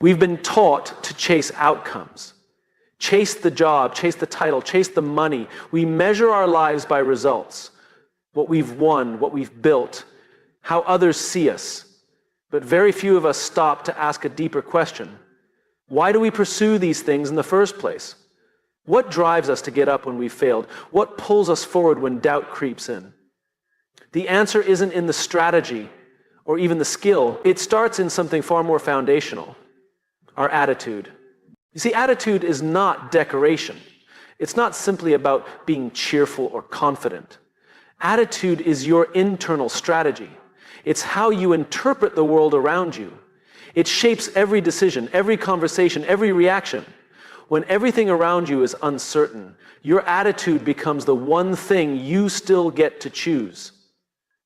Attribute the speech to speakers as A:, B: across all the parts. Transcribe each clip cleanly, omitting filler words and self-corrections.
A: We've been taught to chase outcomes. Chase the job, chase the title, chase the money. We measure our lives by results. What we've won, what we've built, how others see us. But very few of us stop to ask a deeper question. Why do we pursue these things in the first place? What drives us to get up when we've failed? What pulls us forward when doubt creeps in? The answer isn't in the strategy or even the skill. It starts in something far more foundational, our attitude. You see, attitude is not decoration. It's not simply about being cheerful or confident. Attitude is your internal strategy. It's how you interpret the world around you. It shapes every decision, every conversation, every reaction. When everything around you is uncertain, your attitude becomes the one thing you still get to choose.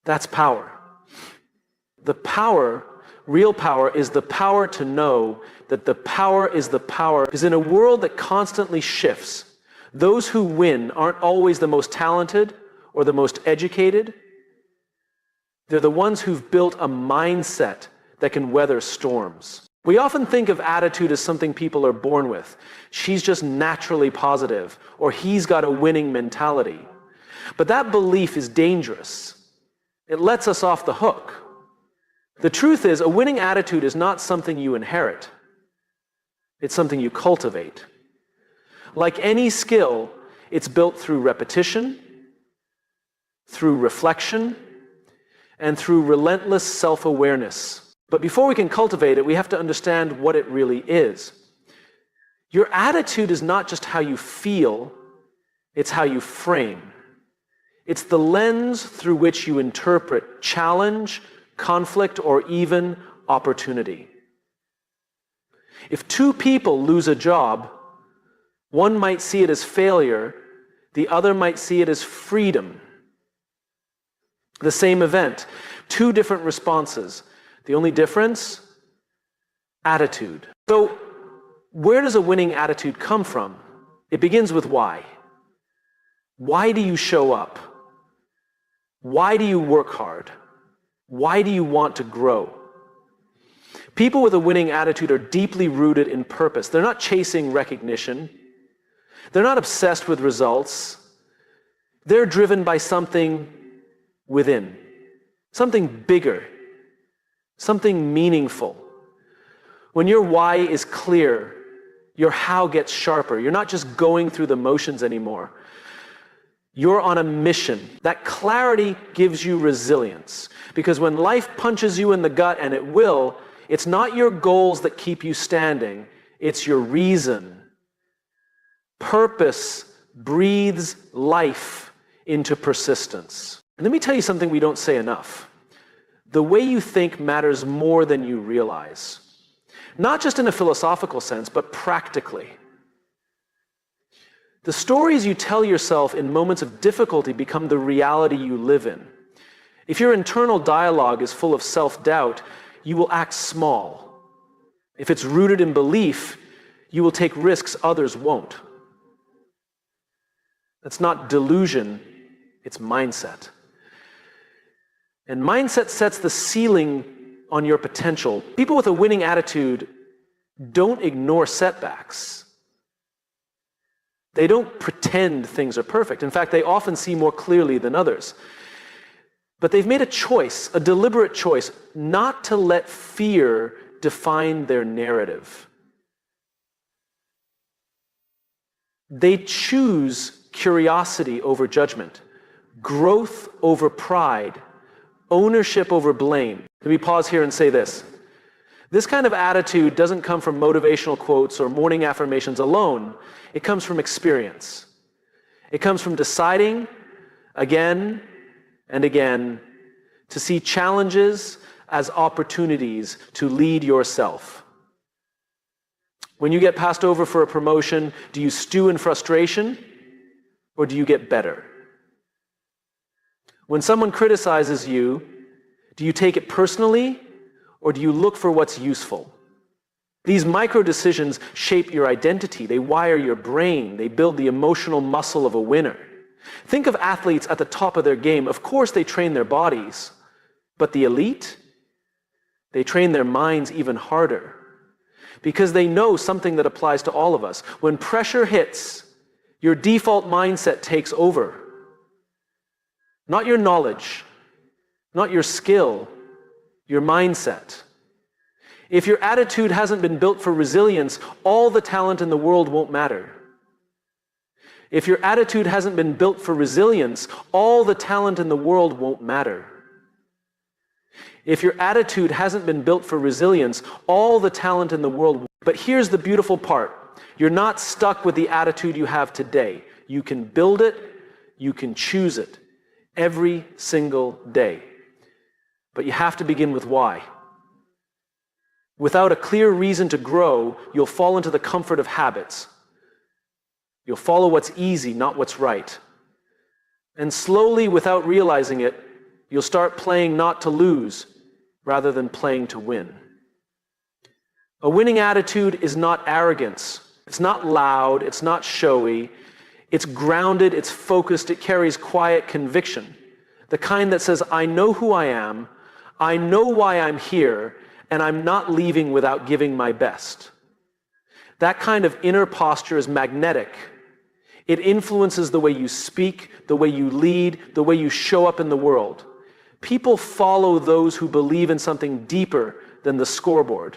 A: That's power. The power, real power, is the power to know that the power is the power. Because in a world that constantly shifts, those who win aren't always the most talented or the most educated. They're the ones who've built a mindset that can weather storms. We often think of attitude as something people are born with. She's just naturally positive, or he's got a winning mentality. But that belief is dangerous. It lets us off the hook. The truth is, a winning attitude is not something you inherit. It's something you cultivate. Like any skill, it's built through repetition, through reflection, and through relentless self-awareness. But before we can cultivate it, we have to understand what it really is. Your attitude is not just how you feel, it's how you frame. It's the lens through which you interpret challenge, conflict, or even opportunity. If two people lose a job, one might see it as failure, the other might see it as freedom. The same event, two different responses. The only difference? Attitude. So, where does a winning attitude come from? It begins with why. Why do you show up? Why do you work hard? Why do you want to grow? People with a winning attitude are deeply rooted in purpose. They're not chasing recognition. They're not obsessed with results. They're driven by something within, something bigger, something meaningful. When your why is clear, your how gets sharper. You're not just going through the motions anymore. You're on a mission. That clarity gives you resilience. Because when life punches you in the gut, and it will, it's not your goals that keep you standing, it's your reason. Purpose breathes life into persistence. And let me tell you something we don't say enough. The way you think matters more than you realize. Not just in a philosophical sense, but practically. The stories you tell yourself in moments of difficulty become the reality you live in. If your internal dialogue is full of self-doubt, you will act small. If it's rooted in belief, you will take risks others won't. That's not delusion, it's mindset. And mindset sets the ceiling on your potential. People with a winning attitude don't ignore setbacks. They don't pretend things are perfect. In fact, they often see more clearly than others. But they've made a choice, a deliberate choice, not to let fear define their narrative. They choose curiosity over judgment, growth over pride, ownership over blame. Let me pause here and say this. This kind of attitude doesn't come from motivational quotes or morning affirmations alone. It comes from experience. It comes from deciding again and again to see challenges as opportunities to lead yourself. When you get passed over for a promotion, do you stew in frustration or do you get better? When someone criticizes you, do you take it personally or do you look for what's useful? These micro decisions shape your identity. They wire your brain. They build the emotional muscle of a winner. Think of athletes at the top of their game. Of course, they train their bodies, but the elite, they train their minds even harder. because they know something that applies to all of us. When pressure hits, your default mindset takes over. Not your knowledge, not your skill, your mindset. If your attitude hasn't been built for resilience, all the talent in the world won't matter. If your attitude hasn't been built for resilience, all the talent in the world won't matter. If your attitude hasn't been built for resilience, all the talent in the world. But here's the beautiful part. You're not stuck with the attitude you have today. You can build it, you can choose it every single day. But you have to begin with why. Without a clear reason to grow, you'll fall into the comfort of habits. You'll follow what's easy, not what's right. And slowly, without realizing it, you'll start playing not to lose rather than playing to win. A winning attitude is not arrogance. It's not loud. It's not showy. It's grounded. It's focused. It carries quiet conviction. The kind that says, I know who I am. I know why I'm here. And I'm not leaving without giving my best. That kind of inner posture is magnetic. It influences the way you speak, the way you lead, the way you show up in the world. People follow those who believe in something deeper than the scoreboard.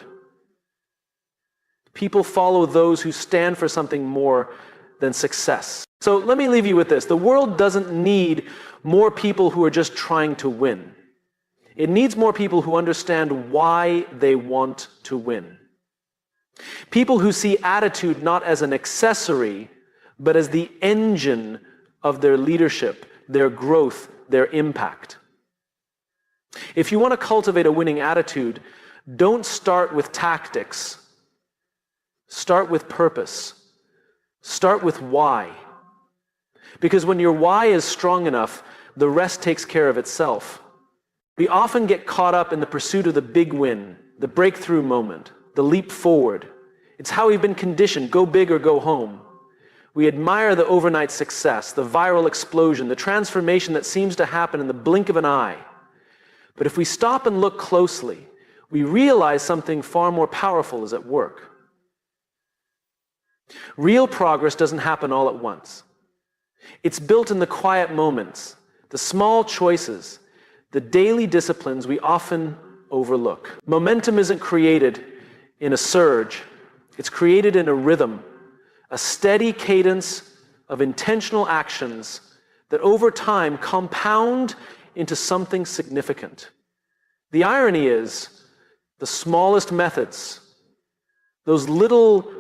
A: People follow those who stand for something more than success. So let me leave you with this. The world doesn't need more people who are just trying to win. It needs more people who understand why they want to win. People who see attitude not as an accessory, but as the engine of their leadership, their growth, their impact. If you want to cultivate a winning attitude, don't start with tactics. Start with purpose. Start with why. Because when your why is strong enough, the rest takes care of itself. We often get caught up in the pursuit of the big win, the breakthrough moment, the leap forward. It's how we've been conditioned, go big or go home. We admire the overnight success, the viral explosion, the transformation that seems to happen in the blink of an eye. But if we stop and look closely, we realize something far more powerful is at work. Real progress doesn't happen all at once. It's built in the quiet moments, the small choices, the daily disciplines we often overlook. Momentum isn't created in a surge. It's created in a rhythm, a steady cadence of intentional actions that over time compound into something significant. The irony is, the smallest methods, those little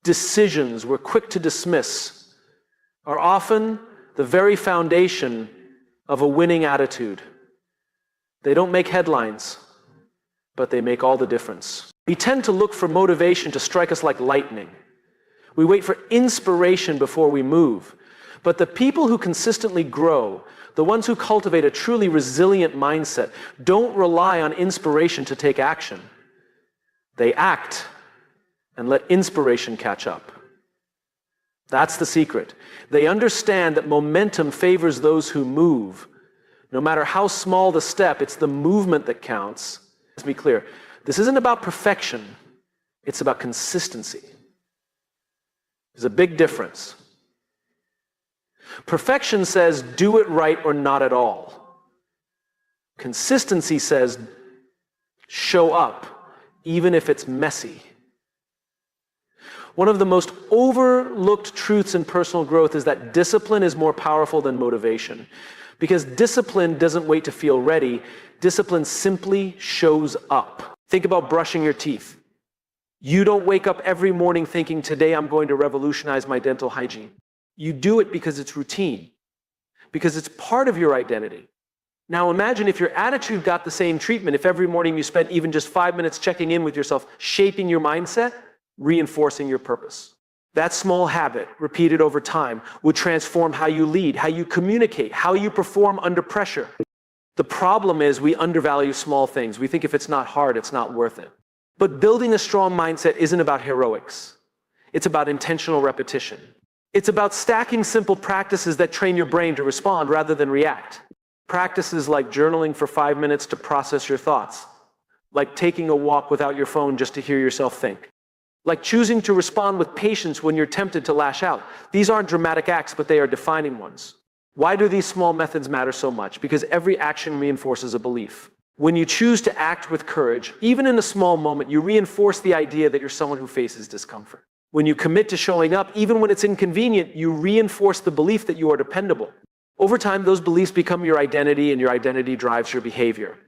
A: decisions we're quick to dismiss, are often the very foundation of a winning attitude. They don't make headlines, but they make all the difference. We tend to look for motivation to strike us like lightning. We wait for inspiration before we move. But the people who consistently grow, the ones who cultivate a truly resilient mindset, don't rely on inspiration to take action. They act and let inspiration catch up. That's the secret. They understand that momentum favors those who move. No matter how small the step, it's the movement that counts. Let's be clear. This isn't about perfection. It's about consistency. There's a big difference. Perfection says, do it right or not at all. Consistency says, show up, even if it's messy. One of the most overlooked truths in personal growth is that discipline is more powerful than motivation. Because discipline doesn't wait to feel ready. Discipline simply shows up. Think about brushing your teeth. You don't wake up every morning thinking, today I'm going to revolutionize my dental hygiene. You do it because it's routine, because it's part of your identity. Now imagine if your attitude got the same treatment, if every morning you spent even just 5 minutes checking in with yourself, shaping your mindset, reinforcing your purpose. That small habit, repeated over time, would transform how you lead, how you communicate, how you perform under pressure. The problem is we undervalue small things. We think if it's not hard, it's not worth it. But building a strong mindset isn't about heroics. It's about intentional repetition. It's about stacking simple practices that train your brain to respond rather than react. Practices like journaling for 5 minutes to process your thoughts, like taking a walk without your phone just to hear yourself think. Like choosing to respond with patience when you're tempted to lash out. These aren't dramatic acts, but they are defining ones. Why do these small methods matter so much? Because every action reinforces a belief. When you choose to act with courage, even in a small moment, you reinforce the idea that you're someone who faces discomfort. When you commit to showing up, even when it's inconvenient, you reinforce the belief that you are dependable. Over time, those beliefs become your identity, and your identity drives your behavior.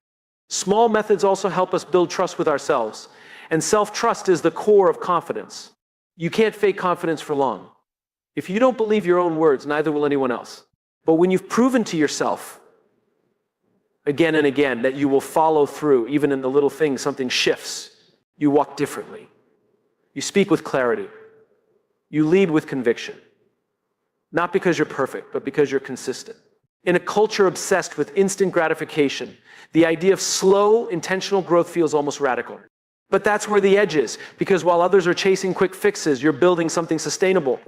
A: Small methods also help us build trust with ourselves, and self-trust is the core of confidence. You can't fake confidence for long. If you don't believe your own words, neither will anyone else. But when you've proven to yourself again and again that you will follow through, even in the little things, something shifts. You walk differently. You speak with clarity. You lead with conviction. Not because you're perfect, but because you're consistent. In a culture obsessed with instant gratification, the idea of slow, intentional growth feels almost radical. But that's where the edge is, because while others are chasing quick fixes, you're building something sustainable.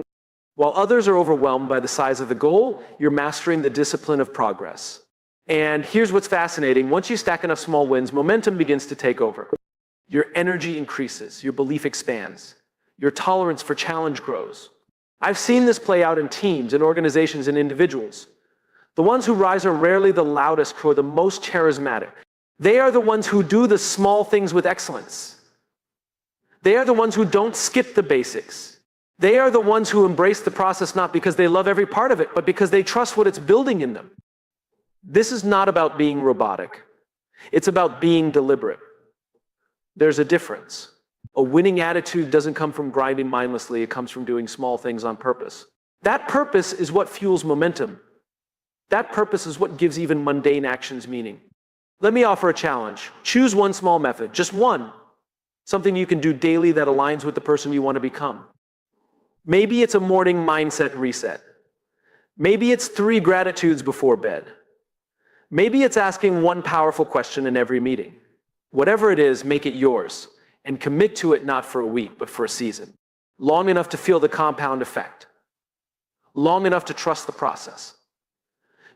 A: While others are overwhelmed by the size of the goal, you're mastering the discipline of progress. And here's what's fascinating. Once you stack enough small wins, momentum begins to take over. Your energy increases, your belief expands, your tolerance for challenge grows. I've seen this play out in teams, in organizations, and individuals. The ones who rise are rarely the loudest or the most charismatic. They are the ones who do the small things with excellence. They are the ones who don't skip the basics. They are the ones who embrace the process not because they love every part of it, but because they trust what it's building in them. This is not about being robotic. It's about being deliberate. There's a difference. A winning attitude doesn't come from grinding mindlessly. It comes from doing small things on purpose. That purpose is what fuels momentum. That purpose is what gives even mundane actions meaning. Let me offer a challenge. Choose one small method, just one. Something you can do daily that aligns with the person you want to become. Maybe it's a morning mindset reset. Maybe it's 3 gratitudes before bed. Maybe it's asking one powerful question in every meeting. Whatever it is, make it yours and commit to it not for a week, but for a season. Long enough to feel the compound effect. Long enough to trust the process.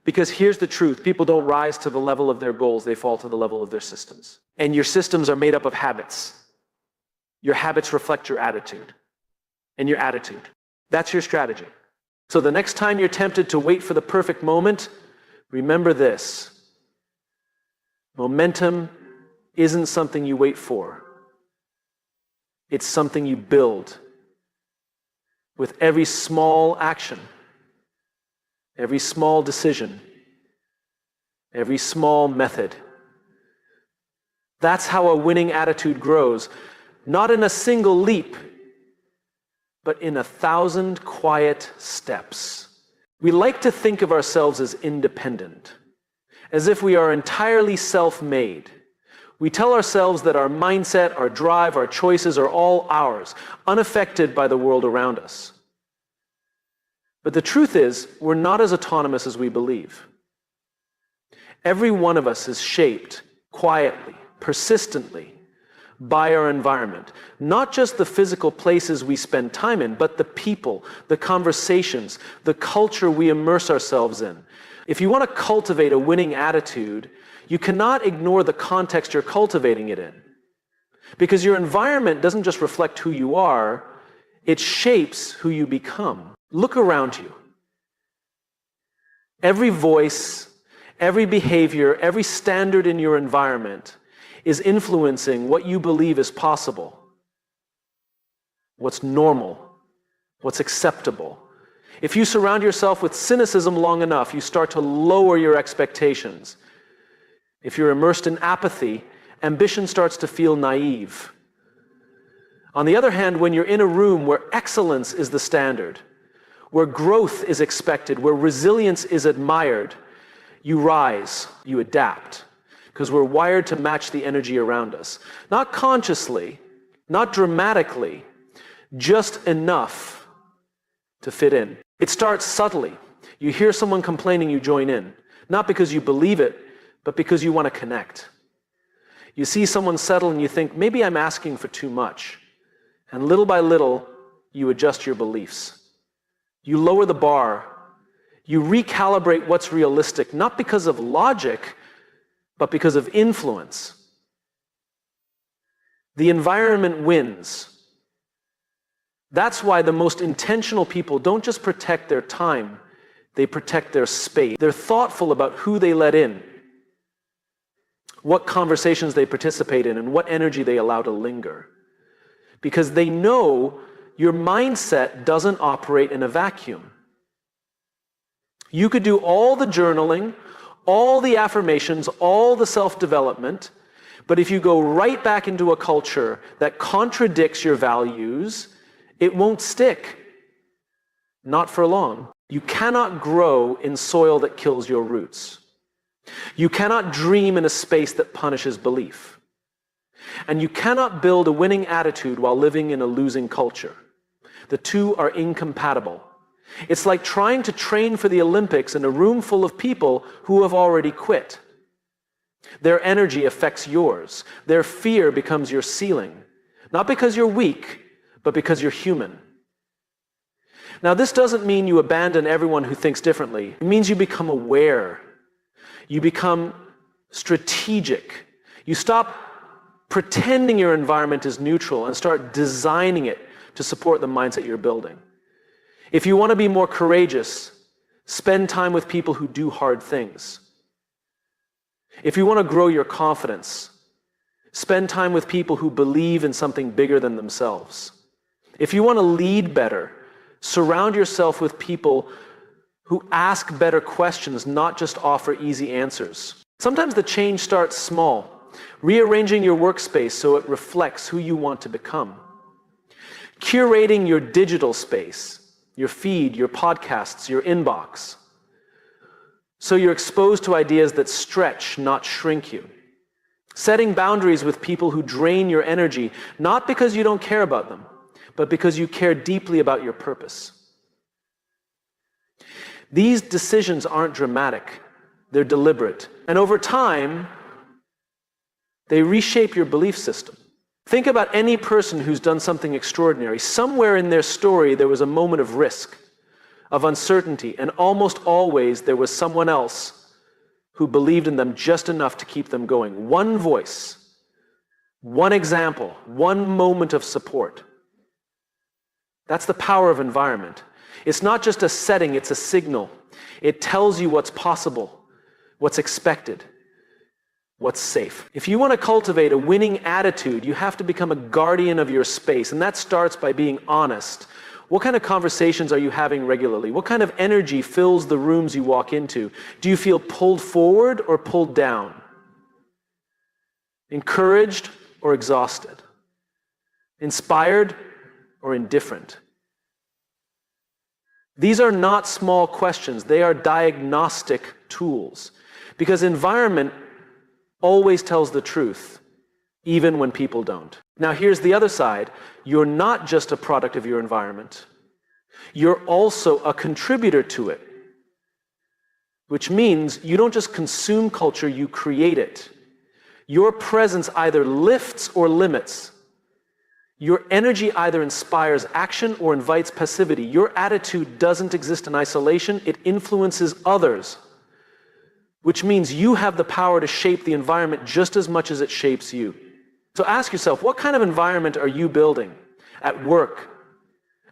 A: Because here's the truth, people don't rise to the level of their goals, they fall to the level of their systems. And your systems are made up of habits. Your habits reflect your attitude. And your attitude. That's your strategy. So the next time you're tempted to wait for the perfect moment, remember this. Momentum isn't something you wait for. It's something you build with every small action, every small decision, every small method. That's how a winning attitude grows, not in a single leap, but in 1,000 quiet steps. We like to think of ourselves as independent, as if we are entirely self-made. We tell ourselves that our mindset, our drive, our choices are all ours, unaffected by the world around us. But the truth is, we're not as autonomous as we believe. Every one of us is shaped quietly, persistently, by our environment. Not just the physical places we spend time in, but the people, the conversations, the culture we immerse ourselves in. If you want to cultivate a winning attitude, you cannot ignore the context you're cultivating it in. Because your environment doesn't just reflect who you are, it shapes who you become. Look around you. Every voice, every behavior, every standard in your environment is influencing what you believe is possible, what's normal, what's acceptable. If you surround yourself with cynicism long enough, you start to lower your expectations. If you're immersed in apathy, ambition starts to feel naive. On the other hand, when you're in a room where excellence is the standard, where growth is expected, where resilience is admired, you rise, you adapt. Because we're wired to match the energy around us. Not consciously, not dramatically, just enough to fit in. It starts subtly. You hear someone complaining, you join in. Not because you believe it, but because you want to connect. You see someone settle and you think, maybe I'm asking for too much. And little by little, you adjust your beliefs. You lower the bar. You recalibrate what's realistic, not because of logic, but because of influence. The environment wins. That's why the most intentional people don't just protect their time, they protect their space. They're thoughtful about who they let in, what conversations they participate in, and what energy they allow to linger. Because they know your mindset doesn't operate in a vacuum. You could do all the journaling, all the affirmations, all the self-development, but if you go right back into a culture that contradicts your values, it won't stick. Not for long. You cannot grow in soil that kills your roots. You cannot dream in a space that punishes belief. And you cannot build a winning attitude while living in a losing culture. The two are incompatible. It's like trying to train for the Olympics in a room full of people who have already quit. Their energy affects yours. Their fear becomes your ceiling. Not because you're weak, but because you're human. Now, this doesn't mean you abandon everyone who thinks differently. It means you become aware. You become strategic. You stop pretending your environment is neutral and start designing it to support the mindset you're building. If you want to be more courageous, spend time with people who do hard things. If you want to grow your confidence, spend time with people who believe in something bigger than themselves. If you want to lead better, surround yourself with people who ask better questions, not just offer easy answers. Sometimes the change starts small, rearranging your workspace so it reflects who you want to become. Curating your digital space, your feed, your podcasts, your inbox, so you're exposed to ideas that stretch, not shrink you. Setting boundaries with people who drain your energy, not because you don't care about them, but because you care deeply about your purpose. These decisions aren't dramatic, they're deliberate. And over time, they reshape your belief system. Think about any person who's done something extraordinary. Somewhere in their story, there was a moment of risk, of uncertainty, and almost always there was someone else who believed in them just enough to keep them going. One voice, one example, one moment of support. That's the power of environment. It's not just a setting, it's a signal. It tells you what's possible, what's expected, what's safe. If you want to cultivate a winning attitude, you have to become a guardian of your space, and that starts by being honest. What kind of conversations are you having regularly? What kind of energy fills the rooms you walk into? Do you feel pulled forward or pulled down? Encouraged or exhausted? Inspired or indifferent? These are not small questions. They are diagnostic tools. Because environment always tells the truth, even when people don't. Now here's the other side. You're not just a product of your environment. You're also a contributor to it. Which means you don't just consume culture, you create it. Your presence either lifts or limits. Your energy either inspires action or invites passivity. Your attitude doesn't exist in isolation, it influences others. Which means you have the power to shape the environment just as much as it shapes you. So ask yourself, what kind of environment are you building? At work?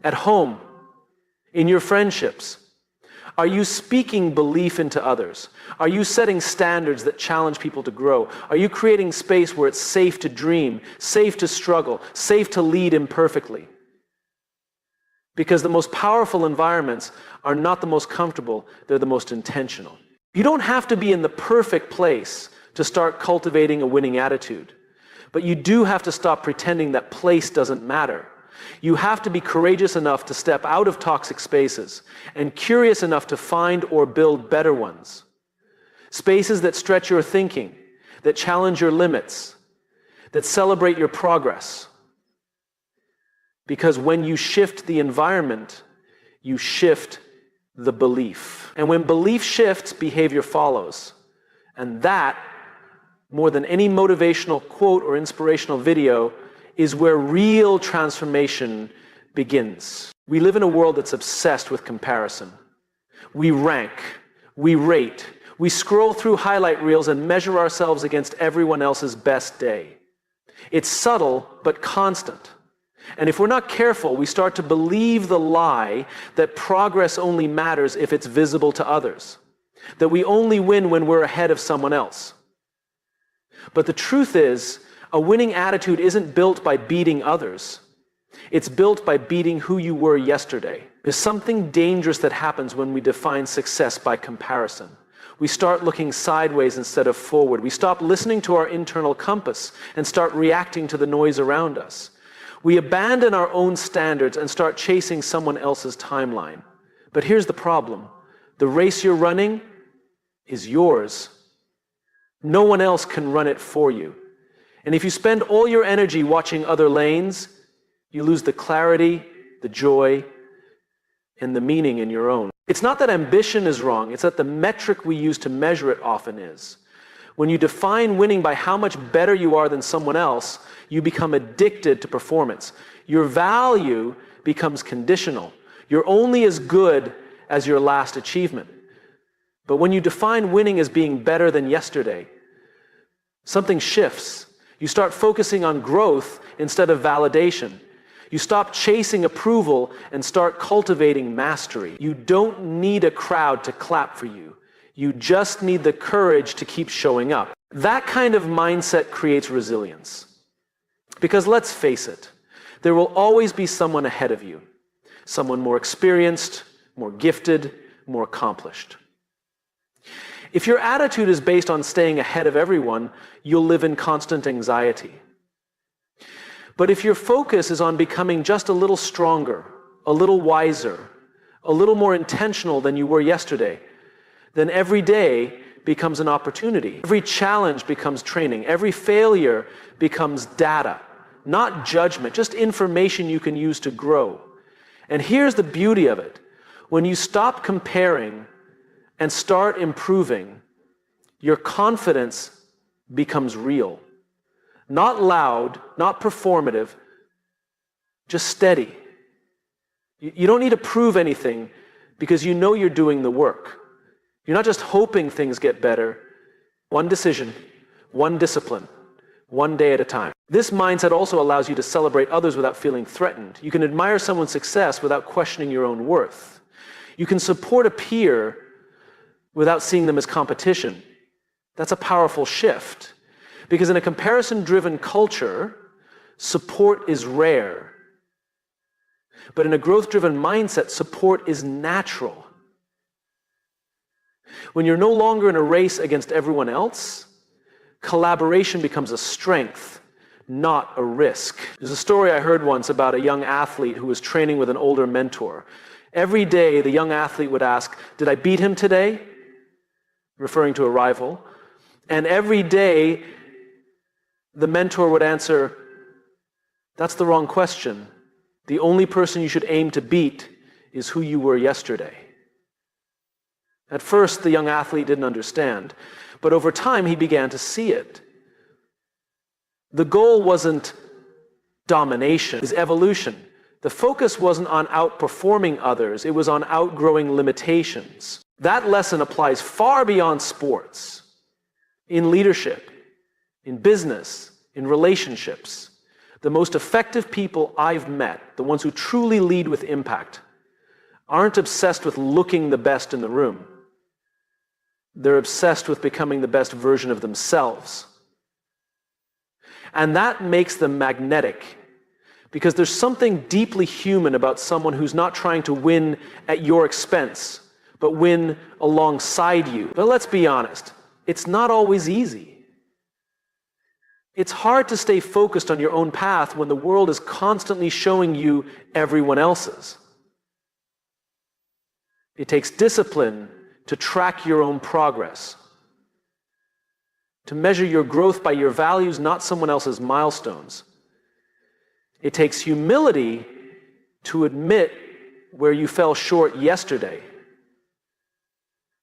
A: At home? In your friendships? Are you speaking belief into others? Are you setting standards that challenge people to grow? Are you creating space where it's safe to dream, safe to struggle, safe to lead imperfectly? Because the most powerful environments are not the most comfortable, they're the most intentional. You don't have to be in the perfect place to start cultivating a winning attitude. But you do have to stop pretending that place doesn't matter. You have to be courageous enough to step out of toxic spaces and curious enough to find or build better ones. Spaces that stretch your thinking, that challenge your limits, that celebrate your progress. Because when you shift the environment, you shift the belief. And when belief shifts, behavior follows. And that, more than any motivational quote or inspirational video, is where real transformation begins. We live in a world that's obsessed with comparison. We rank, we rate, we scroll through highlight reels and measure ourselves against everyone else's best day. It's subtle, but constant. And if we're not careful, we start to believe the lie that progress only matters if it's visible to others, that we only win when we're ahead of someone else. But the truth is, a winning attitude isn't built by beating others. It's built by beating who you were yesterday. There's something dangerous that happens when we define success by comparison. We start looking sideways instead of forward. We stop listening to our internal compass and start reacting to the noise around us. We abandon our own standards and start chasing someone else's timeline. But here's the problem. The race you're running is yours. No one else can run it for you. And if you spend all your energy watching other lanes, you lose the clarity, the joy, and the meaning in your own. It's not that ambition is wrong, it's that the metric we use to measure it often is. When you define winning by how much better you are than someone else, you become addicted to performance. Your value becomes conditional. You're only as good as your last achievement. But when you define winning as being better than yesterday, something shifts. You start focusing on growth instead of validation. You stop chasing approval and start cultivating mastery. You don't need a crowd to clap for you. You just need the courage to keep showing up. That kind of mindset creates resilience. Because let's face it, there will always be someone ahead of you. Someone more experienced, more gifted, more accomplished. If your attitude is based on staying ahead of everyone, you'll live in constant anxiety. But if your focus is on becoming just a little stronger, a little wiser, a little more intentional than you were yesterday, then every day becomes an opportunity. Every challenge becomes training. Every failure becomes data, not judgment, just information you can use to grow. And here's the beauty of it. When you stop comparing and start improving, your confidence becomes real. Not loud, not performative, just steady. You don't need to prove anything because you know you're doing the work. You're not just hoping things get better. One decision, one discipline, one day at a time. This mindset also allows you to celebrate others without feeling threatened. You can admire someone's success without questioning your own worth. You can support a peer without seeing them as competition. That's a powerful shift. Because in a comparison-driven culture, support is rare. But in a growth-driven mindset, support is natural. When you're no longer in a race against everyone else, collaboration becomes a strength, not a risk. There's a story I heard once about a young athlete who was training with an older mentor. Every day, the young athlete would ask, "Did I beat him today?" referring to a rival. And every day, the mentor would answer, "That's the wrong question. The only person you should aim to beat is who you were yesterday." At first, the young athlete didn't understand, but over time, he began to see it. The goal wasn't domination, it was evolution. The focus wasn't on outperforming others, it was on outgrowing limitations. That lesson applies far beyond sports, in leadership, in business, in relationships. The most effective people I've met, the ones who truly lead with impact, aren't obsessed with looking the best in the room. They're obsessed with becoming the best version of themselves. And that makes them magnetic, because there's something deeply human about someone who's not trying to win at your expense, but win alongside you. But let's be honest, it's not always easy. It's hard to stay focused on your own path when the world is constantly showing you everyone else's. It takes discipline to track your own progress, to measure your growth by your values, not someone else's milestones. It takes humility to admit where you fell short yesterday,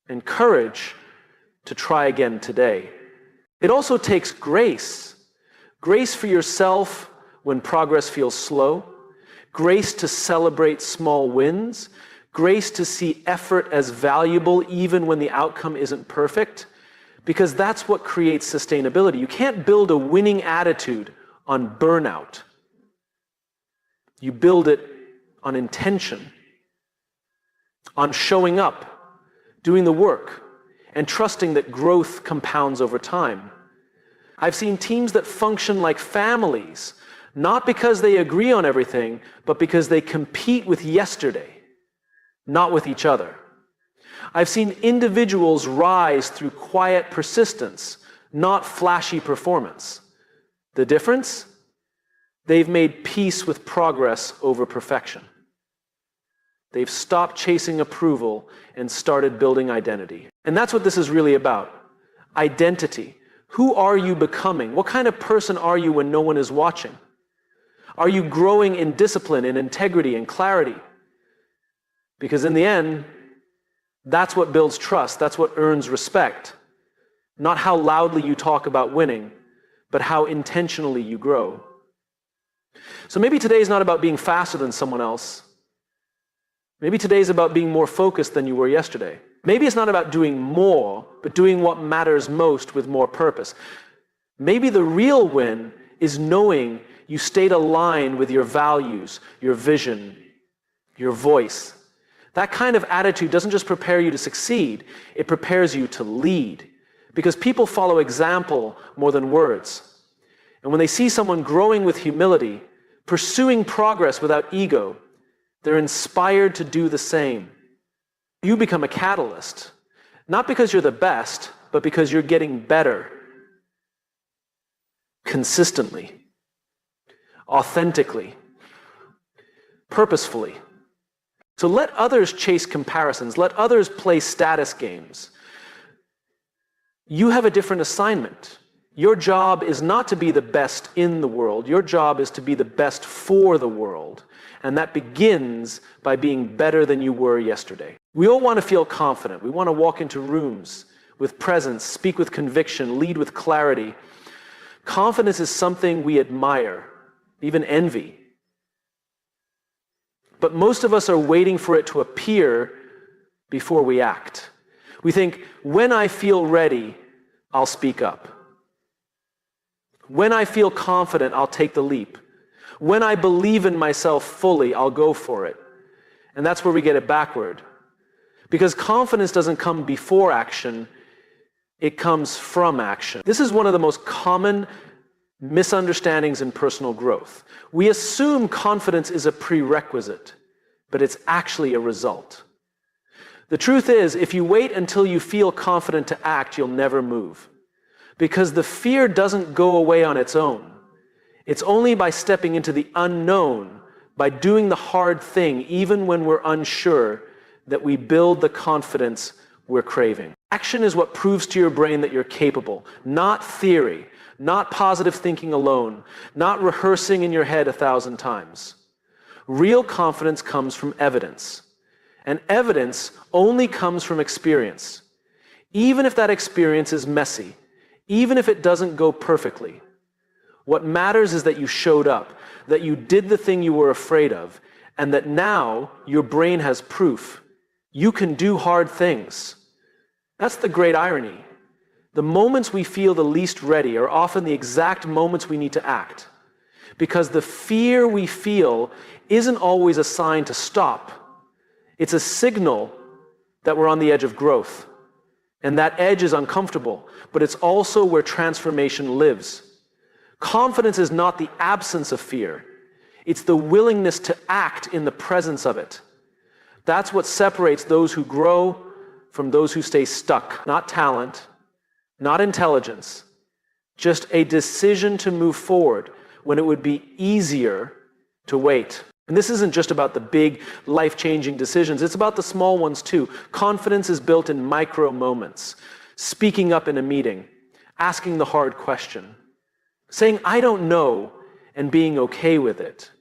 A: and courage to try again today. It also takes grace. Grace for yourself when progress feels slow, grace to celebrate small wins, grace to see effort as valuable even when the outcome isn't perfect, because that's what creates sustainability. You can't build a winning attitude on burnout. You build it on intention, on showing up, doing the work, and trusting that growth compounds over time. I've seen teams that function like families, not because they agree on everything, but because they compete with yesterday, not with each other. I've seen individuals rise through quiet persistence, not flashy performance. The difference? They've made peace with progress over perfection. They've stopped chasing approval and started building identity. And that's what this is really about. Identity. Who are you becoming? What kind of person are you when no one is watching? Are you growing in discipline, in integrity, in clarity? Because in the end, that's what builds trust. That's what earns respect. Not how loudly you talk about winning, but how intentionally you grow. So maybe today is not about being faster than someone else. Maybe today is about being more focused than you were yesterday. Maybe it's not about doing more, but doing what matters most with more purpose. Maybe the real win is knowing you stayed aligned with your values, your vision, your voice. That kind of attitude doesn't just prepare you to succeed, it prepares you to lead. Because people follow example more than words. And when they see someone growing with humility, pursuing progress without ego, they're inspired to do the same. You become a catalyst, not because you're the best, but because you're getting better. Consistently, authentically, purposefully. So let others chase comparisons. Let others play status games. You have a different assignment. Your job is not to be the best in the world. Your job is to be the best for the world. And that begins by being better than you were yesterday. We all want to feel confident. We want to walk into rooms with presence, speak with conviction, lead with clarity. Confidence is something we admire, even envy. But most of us are waiting for it to appear before we act. We think, when I feel ready, I'll speak up. When I feel confident, I'll take the leap. When I believe in myself fully, I'll go for it. And that's where we get it backward. Because confidence doesn't come before action, it comes from action. This is one of the most common misunderstandings in personal growth. We assume confidence is a prerequisite, but it's actually a result. The truth is, if you wait until you feel confident to act, you'll never move. Because the fear doesn't go away on its own. It's only by stepping into the unknown, by doing the hard thing, even when we're unsure, that we build the confidence we're craving. Action is what proves to your brain that you're capable, not theory, not positive thinking alone, not rehearsing in your head 1,000 times. Real confidence comes from evidence. And evidence only comes from experience. Even if that experience is messy, even if it doesn't go perfectly, what matters is that you showed up, that you did the thing you were afraid of, and that now your brain has proof. You can do hard things. That's the great irony. The moments we feel the least ready are often the exact moments we need to act. Because the fear we feel isn't always a sign to stop. It's a signal that we're on the edge of growth. And that edge is uncomfortable, but it's also where transformation lives. Confidence is not the absence of fear. It's the willingness to act in the presence of it. That's what separates those who grow from those who stay stuck. Not talent, not intelligence, just a decision to move forward when it would be easier to wait. And this isn't just about the big, life-changing decisions. It's about the small ones too. Confidence is built in micro moments. Speaking up in a meeting, asking the hard question, saying, I don't know, and being okay with it.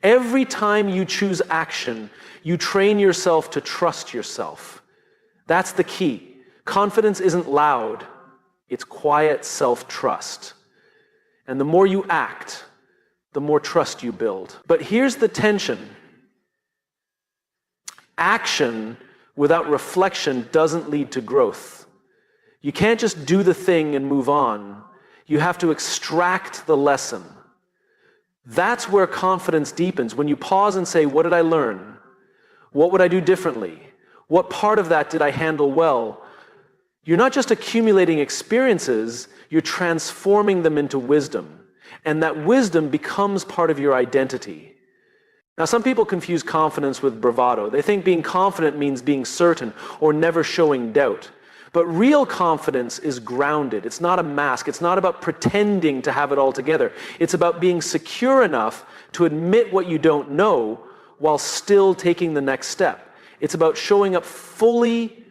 A: Every time you choose action, you train yourself to trust yourself. That's the key. Confidence isn't loud. It's quiet self-trust. And the more you act, the more trust you build. But here's the tension. Action without reflection doesn't lead to growth. You can't just do the thing and move on. You have to extract the lesson. That's where confidence deepens. When you pause and say, what did I learn? What would I do differently? What part of that did I handle well? You're not just accumulating experiences, you're transforming them into wisdom. And that wisdom becomes part of your identity. Now, some people confuse confidence with bravado. They think being confident means being certain or never showing doubt. But real confidence is grounded. It's not a mask. It's not about pretending to have it all together. It's about being secure enough to admit what you don't know while still taking the next step. It's about showing up fully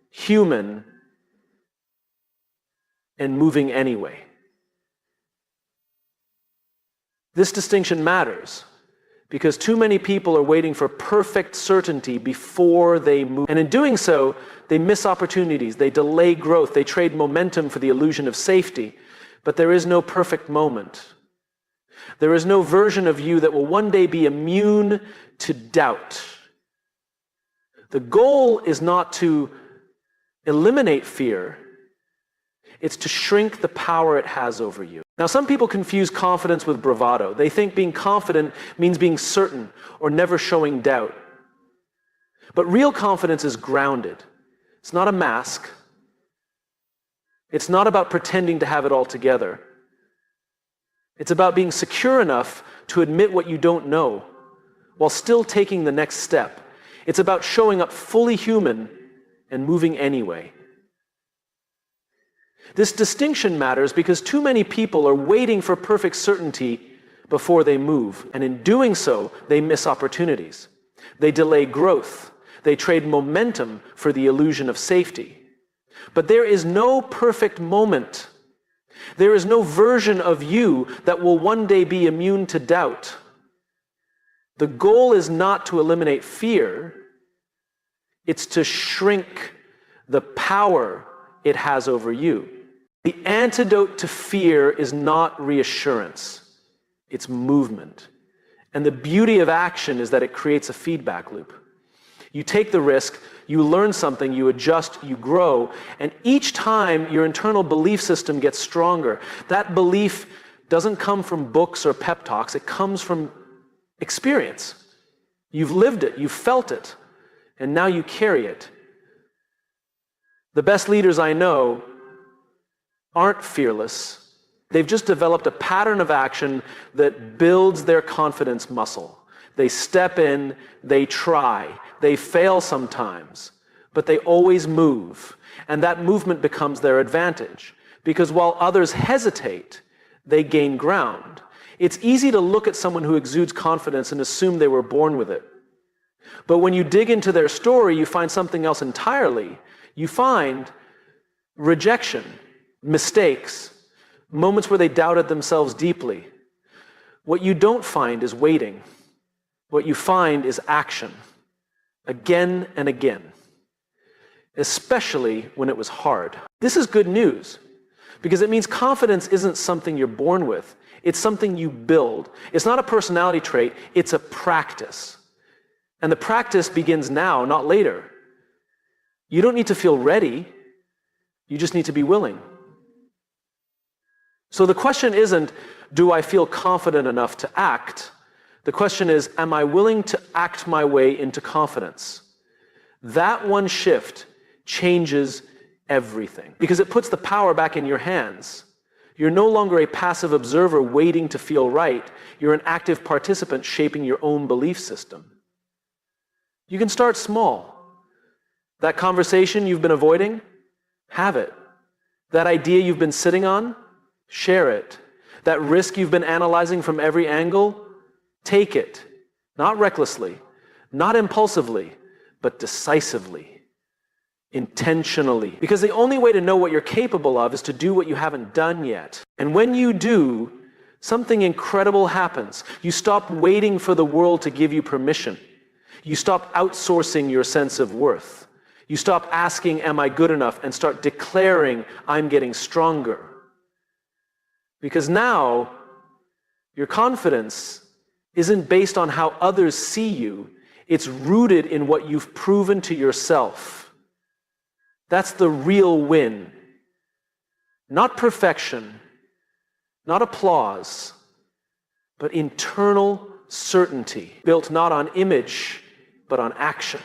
A: human and moving anyway. This distinction matters because too many people are waiting for perfect certainty before they move. And in doing so, they miss opportunities, they delay growth, they trade momentum for the illusion of safety. But there is no perfect moment. There is no version of you that will one day be immune to doubt. The goal is not to eliminate fear, it's to shrink the power it has over you. Now, some people confuse confidence with bravado. They think being confident means being certain or never showing doubt. But real confidence is grounded. It's not a mask. It's not about pretending to have it all together. It's about being secure enough to admit what you don't know while still taking the next step. It's about showing up fully human and moving anyway. This distinction matters because too many people are waiting for perfect certainty before they move. And in doing so, they miss opportunities. They delay growth. They trade momentum for the illusion of safety. But there is no perfect moment. There is no version of you that will one day be immune to doubt. The goal is not to eliminate fear. It's to shrink the power it has over you. The antidote to fear is not reassurance, it's movement. And the beauty of action is that it creates a feedback loop. You take the risk, you learn something, you adjust, you grow, and each time your internal belief system gets stronger. That belief doesn't come from books or pep talks, it comes from experience. You've lived it, you've felt it, and now you carry it. The best leaders I know aren't fearless. They've just developed a pattern of action that builds their confidence muscle. They step in, they try, they fail sometimes, but they always move. And that movement becomes their advantage. Because while others hesitate, they gain ground. It's easy to look at someone who exudes confidence and assume they were born with it. But when you dig into their story, you find something else entirely. You find rejection, mistakes, moments where they doubted themselves deeply. What you don't find is waiting. What you find is action, again and again, especially when it was hard. This is good news, because it means confidence isn't something you're born with. It's something you build. It's not a personality trait, it's a practice. And the practice begins now, not later. You don't need to feel ready, you just need to be willing. So the question isn't, do I feel confident enough to act? The question is, am I willing to act my way into confidence? That one shift changes everything because it puts the power back in your hands. You're no longer a passive observer waiting to feel right. You're an active participant shaping your own belief system. You can start small. That conversation you've been avoiding, have it. That idea you've been sitting on, share it. That risk you've been analyzing from every angle, take it. Not recklessly, not impulsively, but decisively, intentionally. Because the only way to know what you're capable of is to do what you haven't done yet. And when you do, something incredible happens. You stop waiting for the world to give you permission. You stop outsourcing your sense of worth. You stop asking, am I good enough? And start declaring, I'm getting stronger. Because now, your confidence isn't based on how others see you. It's rooted in what you've proven to yourself. That's the real win. Not perfection, not applause, but internal certainty, built not on image, but on action.